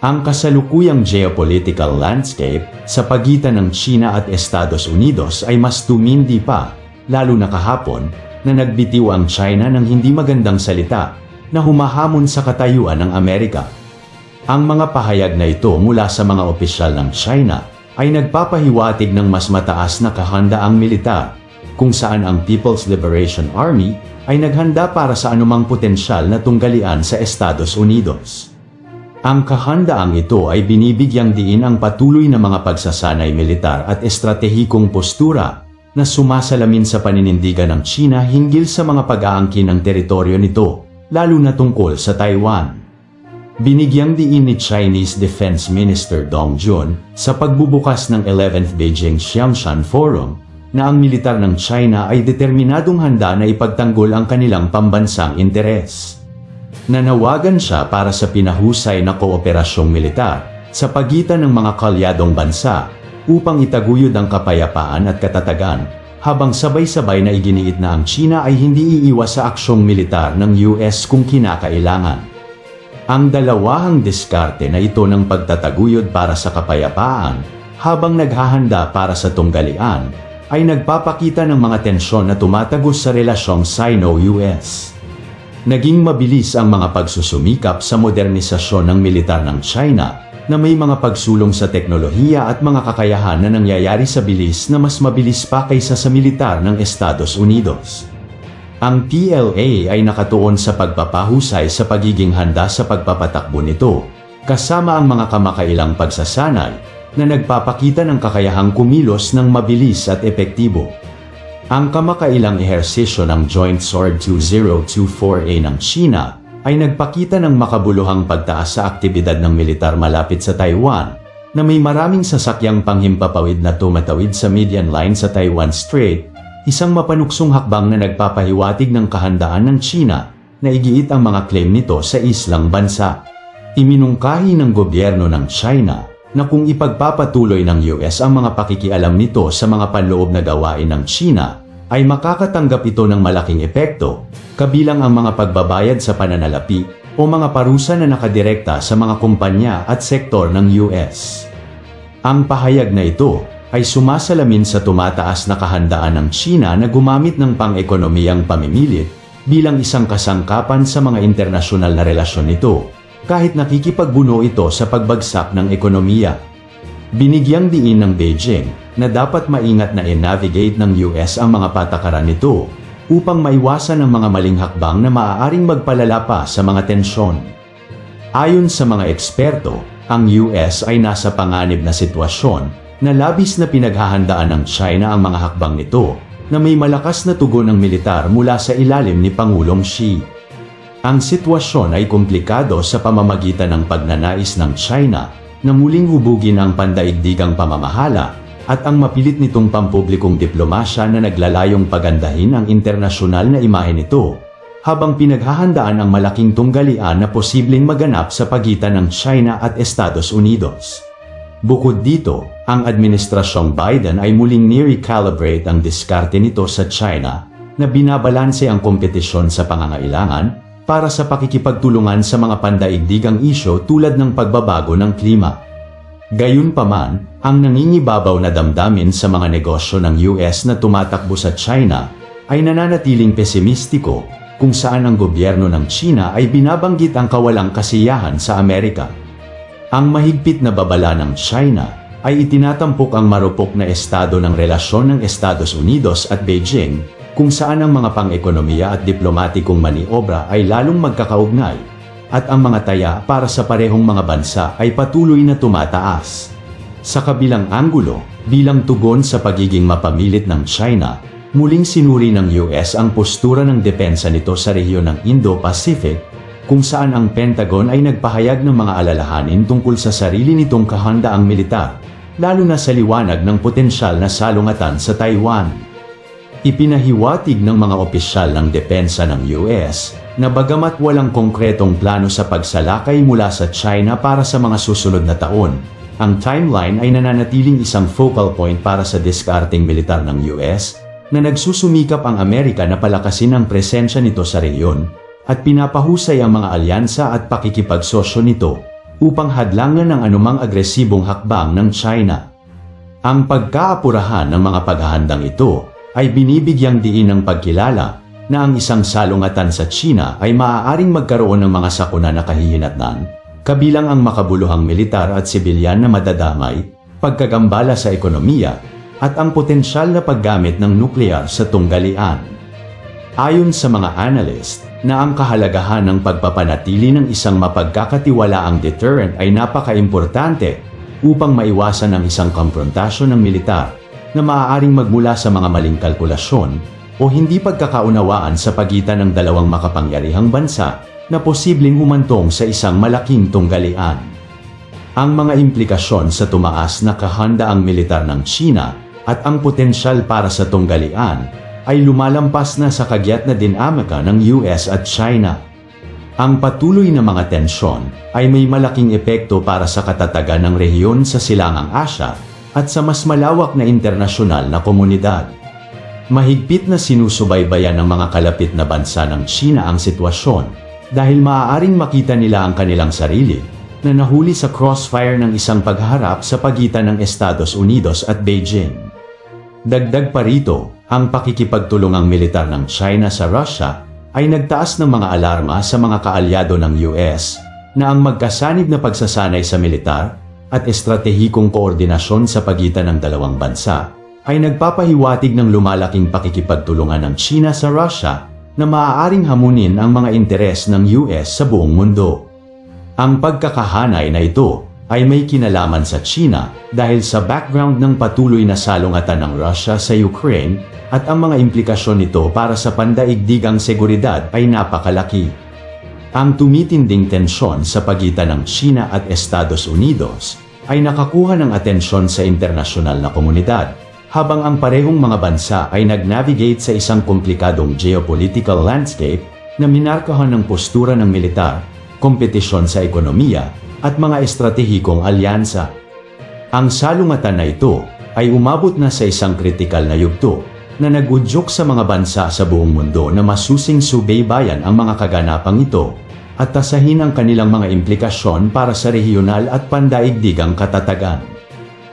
Ang kasalukuyang geopolitical landscape sa pagitan ng China at Estados Unidos ay mas tumindi pa, lalo na kahapon, na nagbitiw ang China ng hindi magandang salita na humahamon sa katayuan ng Amerika. Ang mga pahayag na ito mula sa mga opisyal ng China ay nagpapahiwatig ng mas mataas na kahandaang militar, kung saan ang People's Liberation Army ay naghanda para sa anumang potensyal na tunggalian sa Estados Unidos. Ang kahandaang ito ay binibigyang diin ang patuloy na mga pagsasanay militar at estratehikong postura na sumasalamin sa paninindigan ng China hinggil sa mga pag-aangkin ng teritoryo nito, lalo na tungkol sa Taiwan. Binigyang diin ni Chinese Defense Minister Dong Jun sa pagbubukas ng 11th Beijing Xiangshan Forum na ang militar ng China ay determinadong handa na ipagtanggol ang kanilang pambansang interes. Nanawagan siya para sa pinahusay na kooperasyong militar sa pagitan ng mga kalyadong bansa upang itaguyod ang kapayapaan at katatagan, habang sabay-sabay na iginiit na ang China ay hindi iiwas sa aksyong militar ng US kung kinakailangan. Ang dalawahang diskarte na ito ng pagtataguyod para sa kapayapaan habang naghahanda para sa tunggalian ay nagpapakita ng mga tensyon na tumatagos sa relasyong Sino-US. Naging mabilis ang mga pagsusumikap sa modernisasyon ng militar ng China na may mga pagsulong sa teknolohiya at mga kakayahan na nangyayari sa bilis na mas mabilis pa kaysa sa militar ng Estados Unidos. Ang PLA ay nakatuon sa pagpapahusay sa pagiging handa sa pagpapatakbo nito, kasama ang mga kamakailang pagsasanay na nagpapakita ng kakayahang kumilos ng mabilis at epektibo. Ang kamakailang ehersisyo ng Joint Sword 2024A ng China ay nagpakita ng makabuluhang pagtaas sa aktibidad ng militar malapit sa Taiwan, na may maraming sasakyang panghimpapawid na tumatawid sa median line sa Taiwan Strait, isang mapanuksong hakbang na nagpapahiwatig ng kahandaan ng China na igiit ang mga claim nito sa islang bansa. Iminungkahi ng gobyerno ng China na kung ipagpapatuloy ng US ang mga pakikialam nito sa mga panloob na gawain ng China, ay makakatanggap ito ng malaking epekto, kabilang ang mga pagbabayad sa pananalapi o mga parusa na nakadirekta sa mga kumpanya at sektor ng US. Ang pahayag na ito ay sumasalamin sa tumataas na kahandaan ng China na gumamit ng pang-ekonomiyang pamimilit bilang isang kasangkapan sa mga internasyonal na relasyon nito, kahit nakikipagbuno ito sa pagbagsak ng ekonomiya. Binigyang diin ng Beijing na dapat maingat na i-navigate ng US ang mga patakaran nito upang maiwasan ang mga maling hakbang na maaaring magpalala pa sa mga tensyon. Ayon sa mga eksperto, ang US ay nasa panganib na sitwasyon na labis na pinaghahandaan ng China ang mga hakbang nito na may malakas na tugon ng militar mula sa ilalim ni Pangulong Xi. Ang sitwasyon ay komplikado sa pamamagitan ng pagnanais ng China na muling hubugin ang pandaigdigang pamamahala at ang mapilit nitong pampublikong diplomasya na naglalayong pagandahin ang internasyonal na imahe nito, habang pinaghahandaan ang malaking tunggalian na posibleng maganap sa pagitan ng China at Estados Unidos. Bukod dito, ang administrasyong Biden ay muling ni-recalibrate ang diskarte nito sa China na binabalanse ang kompetisyon sa pangangailangan para sa pakikipagtulungan sa mga pandaigdigang isyo tulad ng pagbabago ng klima. Gayunpaman, ang nangingibabaw na damdamin sa mga negosyo ng US na tumatakbo sa China ay nananatiling pesimistiko, kung saan ang gobyerno ng China ay binabanggit ang kawalang kasiyahan sa Amerika. Ang mahigpit na babala ng China ay itinatampok ang marupok na estado ng relasyon ng Estados Unidos at Beijing, kung saan ang mga pang-ekonomiya at diplomatikong maniobra ay lalong magkakaugnay, at ang mga taya para sa parehong mga bansa ay patuloy na tumataas. Sa kabilang anggulo, bilang tugon sa pagiging mapamilit ng China, muling sinuri ng US ang postura ng depensa nito sa rehiyon ng Indo-Pacific, kung saan ang Pentagon ay nagpahayag ng mga alalahanin tungkol sa sarili nitong kahandaang militar, lalo na sa liwanag ng potensyal na salungatan sa Taiwan. Ipinahiwatig ng mga opisyal ng depensa ng US na bagamat walang konkretong plano sa pagsalakay mula sa China para sa mga susunod na taon, ang timeline ay nananatiling isang focal point para sa diskarteng militar ng US na nagsusumikap ang Amerika na palakasin ang presensya nito sa rehiyon at pinapahusay ang mga alyansa at pakikipagsosyo nito upang hadlangan ang anumang agresibong hakbang ng China. Ang pagkaapurahan ng mga paghahandang ito ay binibigyang diin ng pagkilala na ang isang salungatan sa China ay maaaring magkaroon ng mga sakuna na kahihinatnan, kabilang ang makabuluhang militar at sibilyan na madadamay, pagkagambala sa ekonomiya, at ang potensyal na paggamit ng nuklear sa tunggalian. Ayon sa mga analyst, na ang kahalagahan ng pagpapanatili ng isang mapagkakatiwalaang deterrent ay napaka-importante upang maiwasan ang isang komprontasyon ng militar na maaaring magmula sa mga maling kalkulasyon o hindi pagkakaunawaan sa pagitan ng dalawang makapangyarihang bansa na posibleng humantong sa isang malaking tunggalian. Ang mga implikasyon sa tumaas na kahandaang militar ng China at ang potensyal para sa tunggalian ay lumalampas na sa kagyat na dinamika ng US at China. Ang patuloy na mga tensyon ay may malaking epekto para sa katatagan ng rehiyon sa Silangang Asya at sa mas malawak na internasyonal na komunidad. Mahigpit na sinusubaybayan ng mga kalapit na bansa ng China ang sitwasyon dahil maaaring makita nila ang kanilang sarili na nahuli sa crossfire ng isang pagharap sa pagitan ng Estados Unidos at Beijing. Dagdag pa rito, ang pakikipagtulungang militar ng China sa Russia ay nagtaas ng mga alarma sa mga kaalyado ng US na ang magkasanib na pagsasanay sa militar at estratehikong koordinasyon sa pagitan ng dalawang bansa ay nagpapahiwatig ng lumalaking pakikipagtulungan ng China sa Russia na maaaring hamunin ang mga interes ng US sa buong mundo. Ang pagkakahanay na ito ay may kinalaman sa China dahil sa background ng patuloy na salungatan ng Russia sa Ukraine at ang mga implikasyon nito para sa pandaigdigang seguridad ay napakalaki. Ang tumitinding tensyon sa pagitan ng China at Estados Unidos ay nakakuha ng atensyon sa internasyonal na komunidad, habang ang parehong mga bansa ay nag-navigate sa isang komplikadong geopolitical landscape na minarkahan ng postura ng militar, kompetisyon sa ekonomiya, at mga estratehikong alyansa. Ang salungatan na ito ay umabot na sa isang kritikal na yugto na nag-udyok sa mga bansa sa buong mundo na masusing subaybayan ang mga kaganapang ito at tasahin ang kanilang mga implikasyon para sa regional at pandaigdigang katatagan.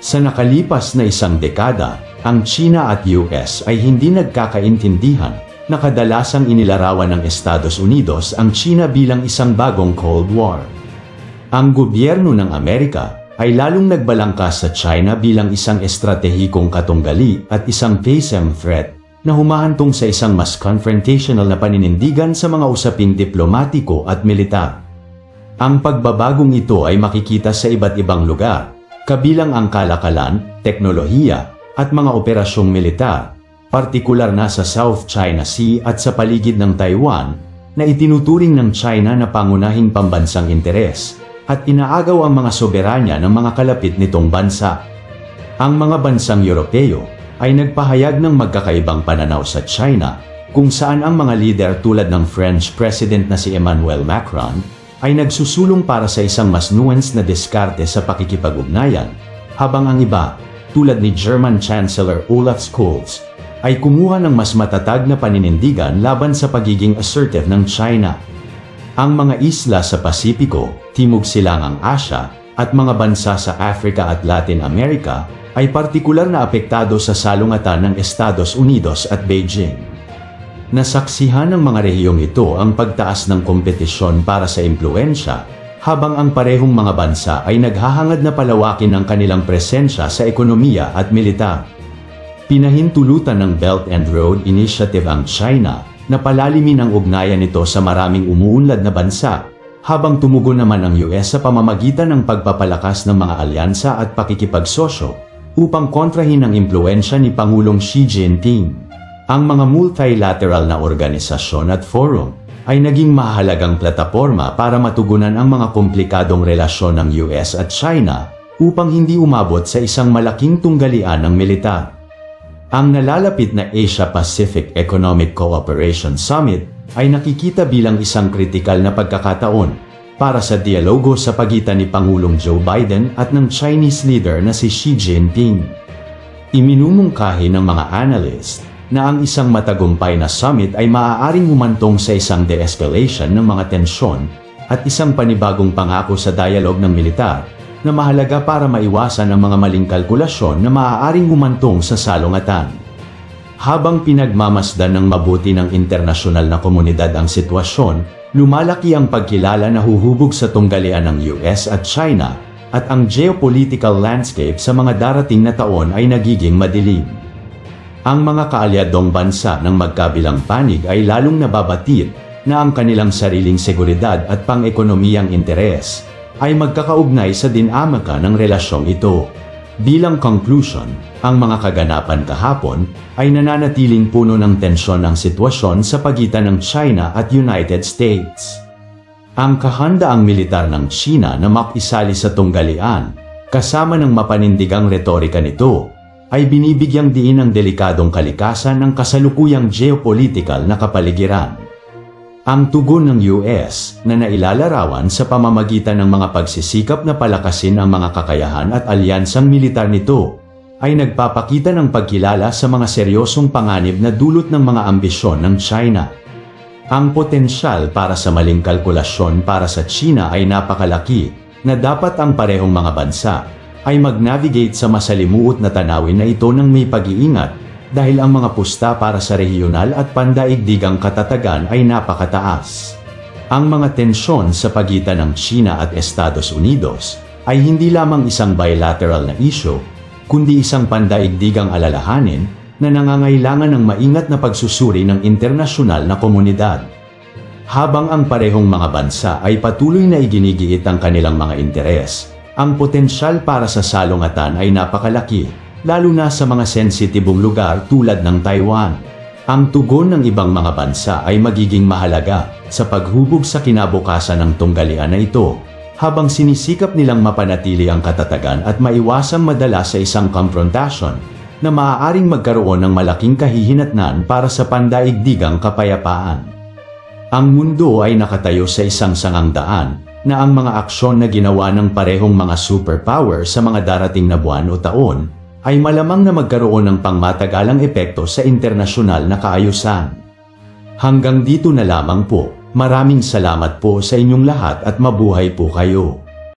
Sa nakalipas na isang dekada, ang China at US ay hindi nagkakaintindihan na kadalasang inilarawan ng Estados Unidos ang China bilang isang bagong Cold War. Ang gobyerno ng Amerika ay lalong nagbalangkas sa China bilang isang estratehikong katunggali at isang face-time threat na humahantong sa isang mas confrontational na paninindigan sa mga usaping diplomatiko at militar. Ang pagbabagong ito ay makikita sa iba't ibang lugar, kabilang ang kalakalan, teknolohiya, at mga operasyong militar, partikular na sa South China Sea at sa paligid ng Taiwan, na itinuturing ng China na pangunahing pambansang interes, at inaagaw ang mga soberanya ng mga kalapit nitong bansa. Ang mga bansang Europeo ay nagpahayag ng magkakaibang pananaw sa China, kung saan ang mga lider tulad ng French President na si Emmanuel Macron ay nagsusulong para sa isang mas nuanced na diskarte sa pakikipag-ugnayan, habang ang iba, tulad ni German Chancellor Olaf Scholz, ay kumuha ng mas matatag na paninindigan laban sa pagiging assertive ng China. Ang mga isla sa Pasipiko, Timog Silangang Asya, at mga bansa sa Africa at Latin America ay partikular na apektado sa salungatan ng Estados Unidos at Beijing. Nasaksihan ng mga rehiyong ito ang pagtaas ng kompetisyon para sa impluensya, habang ang parehong mga bansa ay naghahangad na palawakin ang kanilang presensya sa ekonomiya at militar. Pinahintulutan ng Belt and Road Initiative ang China na palalimin ang ugnayan nito sa maraming umuunlad na bansa, habang tumugon naman ang US sa pamamagitan ng pagpapalakas ng mga alyansa at pakikipagsosyo upang kontrahin ang impluensya ni Pangulong Xi Jinping. Ang mga multilateral na organisasyon at forum ay naging mahalagang plataporma para matugunan ang mga komplikadong relasyon ng US at China upang hindi umabot sa isang malaking tunggalian ng militar. Ang nalalapit na Asia-Pacific Economic Cooperation Summit ay nakikita bilang isang kritikal na pagkakataon para sa dialogo sa pagitan ni Pangulong Joe Biden at ng Chinese leader na si Xi Jinping. Iminumungkahi ng mga analyst na ang isang matagumpay na summit ay maaaring humantong sa isang de-escalation ng mga tensyon at isang panibagong pangako sa dialogue ng militar na mahalaga para maiwasan ang mga maling kalkulasyon na maaaring humantong sa salungatan. Habang pinagmamasdan ng mabuti ng internasyonal na komunidad ang sitwasyon, lumalaki ang pagkilala na huhubog sa tunggalian ng US at China, at ang geopolitical landscape sa mga darating na taon ay nagiging madilim. Ang mga kaalyadong bansa ng magkabilang panig ay lalong nababatid na ang kanilang sariling seguridad at pang-ekonomiyang interes ay magkakaugnay sa dinamika ng relasyong ito. Bilang conclusion, ang mga kaganapan kahapon ay nananatiling puno ng tensyon ang sitwasyon sa pagitan ng China at United States. Ang kahandaang militar ng China na makisali sa tunggalian, kasama ng mapanindigang retorika nito, ay binibigyang diin ang delikadong kalikasan ng kasalukuyang geopolitical na kapaligiran. Ang tugon ng US na nailalarawan sa pamamagitan ng mga pagsisikap na palakasin ang mga kakayahan at alyansang militar nito ay nagpapakita ng pagkilala sa mga seryosong panganib na dulot ng mga ambisyon ng China. Ang potensyal para sa maling kalkulasyon para sa China ay napakalaki na dapat ang parehong mga bansa ay mag-navigate sa masalimuot na tanawin na ito ng may pag-iingat dahil ang mga pusta para sa regional at pandaigdigang katatagan ay napakataas. Ang mga tensyon sa pagitan ng China at Estados Unidos ay hindi lamang isang bilateral na issue, kundi isang pandaigdigang alalahanin na nangangailangan ng maingat na pagsusuri ng internasyonal na komunidad. Habang ang parehong mga bansa ay patuloy na iginigiit ang kanilang mga interes, ang potensyal para sa salungatan ay napakalaki, lalo na sa mga sensitibong lugar tulad ng Taiwan. Ang tugon ng ibang mga bansa ay magiging mahalaga sa paghubog sa kinabukasan ng tunggalian na ito, habang sinisikap nilang mapanatili ang katatagan at maiwasang madala sa isang confrontation na maaaring magkaroon ng malaking kahihinatnan para sa pandaigdigang kapayapaan. Ang mundo ay nakatayo sa isang sangang daan na ang mga aksyon na ginawa ng parehong mga superpower sa mga darating na buwan o taon ay malamang na magkaroon ng pangmatagalang epekto sa internasyonal na kaayusan. Hanggang dito na lamang po. Maraming salamat po sa inyong lahat at mabuhay po kayo.